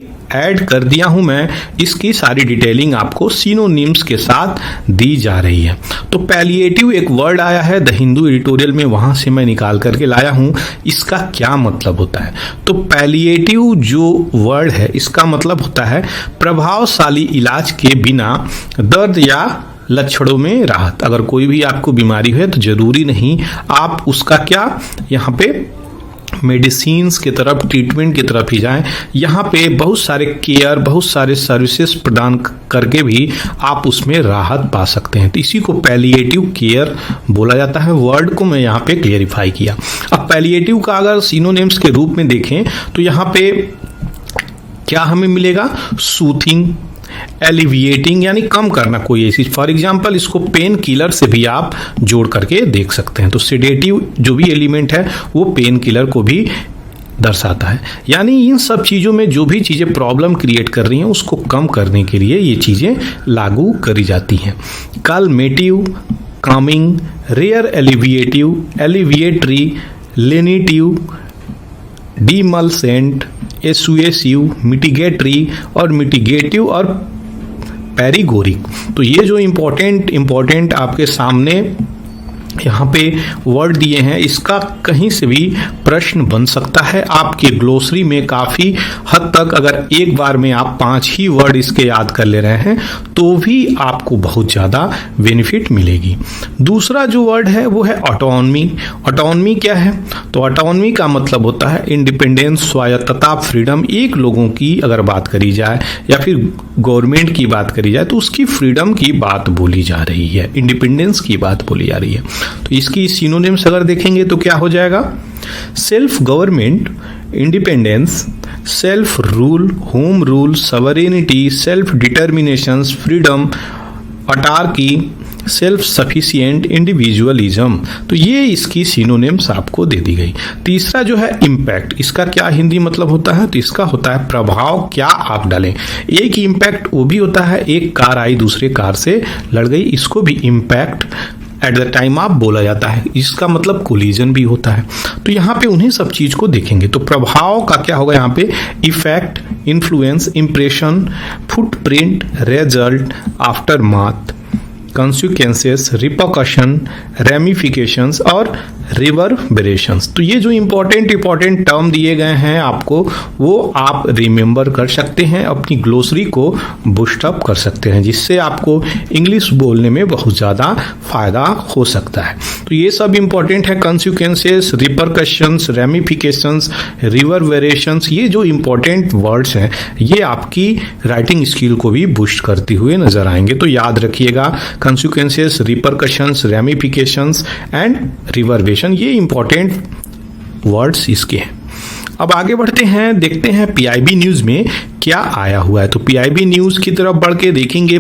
Add कर दिया हूं मैं, इसकी सारी डिटेलिंग आपको सिनोनिम्स के साथ दी जा रही है। तो पैलिएटिव एक वर्ड आया है द हिंदू एडिटोरियल में, वहां से मैं निकाल करके लाया हूं। इसका क्या मतलब होता है? तो पैलिएटिव जो वर्ड है इसका मतलब होता है प्रभावशाली इलाज के बिना दर्द या लक्षणों में राहत। अगर कोई भी आपको बीमारी है तो जरूरी नहीं आप उसका क्या यहाँ पे मेडिसिन्स की तरफ, ट्रीटमेंट की तरफ ही जाएं। यहाँ पे बहुत सारे केयर, बहुत सारे सर्विसेज प्रदान करके भी आप उसमें राहत पा सकते हैं। तो इसी को पैलिएटिव केयर बोला जाता है। वर्ड को मैं यहाँ पे क्लियरिफाई किया। अब पैलिएटिव का अगर सिनोनिम्स के रूप में देखें तो यहाँ पे क्या हमें मिलेगा? सूथिंग, एलिविएटिंग यानी कम करना कोई ऐसी। फॉर एग्जाम्पल इसको पेन किलर से भी आप जोड़ करके देख सकते हैं। तो सेडेटिव जो भी एलिमेंट है वो पेन किलर को भी दर्शाता है। यानी इन सब चीज़ों में जो भी चीज़ें प्रॉब्लम क्रिएट कर रही हैं उसको कम करने के लिए ये चीज़ें लागू करी जाती हैं। काल्मेटिव, कामिंग, रेयर एलिविएटिव, एलिविएटरी, लेनिटिव, डीमल्सेंट, एसुएसिव, मिटिगेटरी और मिटिगेटिव और पैरिगोरिक। तो ये जो इम्पोर्टेंट आपके सामने यहाँ पे वर्ड दिए हैं, इसका कहीं से भी प्रश्न बन सकता है। आपके ग्लोसरी में काफ़ी हद तक अगर एक बार में आप 5 ही वर्ड इसके याद कर ले रहे हैं तो भी आपको बहुत ज़्यादा बेनिफिट मिलेगी। दूसरा जो वर्ड है वो है ऑटोनॉमी। ऑटोनॉमी क्या है? तो ऑटोनॉमी का मतलब होता है इंडिपेंडेंस, स्वायत्तता, फ्रीडम। एक लोगों की अगर बात करी जाए या फिर गवर्नमेंट की बात करी जाए तो उसकी फ्रीडम की बात बोली जा रही है, इंडिपेंडेंस की बात बोली जा रही है। तो इसकी सिनोनिम्स अगर देखेंगे तो क्या हो जाएगा? Self government, independence, self rule, home rule, sovereignty, self determination, freedom, autarky, self sufficient, individualism. तो ये इसकी सिनोनिम्स आपको दे दी गई। तीसरा जो है इम्पैक्ट, इसका क्या हिंदी मतलब होता है? तो इसका होता है प्रभाव, क्या आप डालें। एक इम्पैक्ट वो भी होता है, एक कार आई दूसरे कार से लड़ गई, इसको भी इम्पैक्ट एट द टाइम आप बोला जाता है। इसका मतलब कोलिजन भी होता है। तो यहाँ पे उन्हीं सब चीज को देखेंगे। तो प्रभाव का क्या होगा यहाँ पे? Effect, influence, impression, footprint, result, aftermath, consequences, repercussion, ramifications और रिवर्बरेशंस। तो ये जो इंपॉर्टेंट टर्म दिए गए हैं आपको वो आप रिमेंबर कर सकते हैं, अपनी ग्लोसरी को बूस्ट अप कर सकते हैं, जिससे आपको इंग्लिश बोलने में बहुत ज़्यादा फायदा हो सकता है। तो ये सब इंपॉर्टेंट है। कॉन्सिक्वेंसेस, रिपरकशंस, रेमिफिकेशंस, रिवर्बरेशंस, ये जो इंपॉर्टेंट वर्ड्स हैं ये आपकी राइटिंग स्किल को भी बूस्ट करते हुए नजर आएंगे। तो याद रखिएगा, consequences, repercussions, ramifications and reverberation, ये इंपॉर्टेंट वर्ड्स इसके हैं। अब आगे बढ़ते हैं, देखते हैं पीआईबी न्यूज में क्या आया हुआ है। तो पीआईबी न्यूज की तरफ बढ़ के देखेंगे।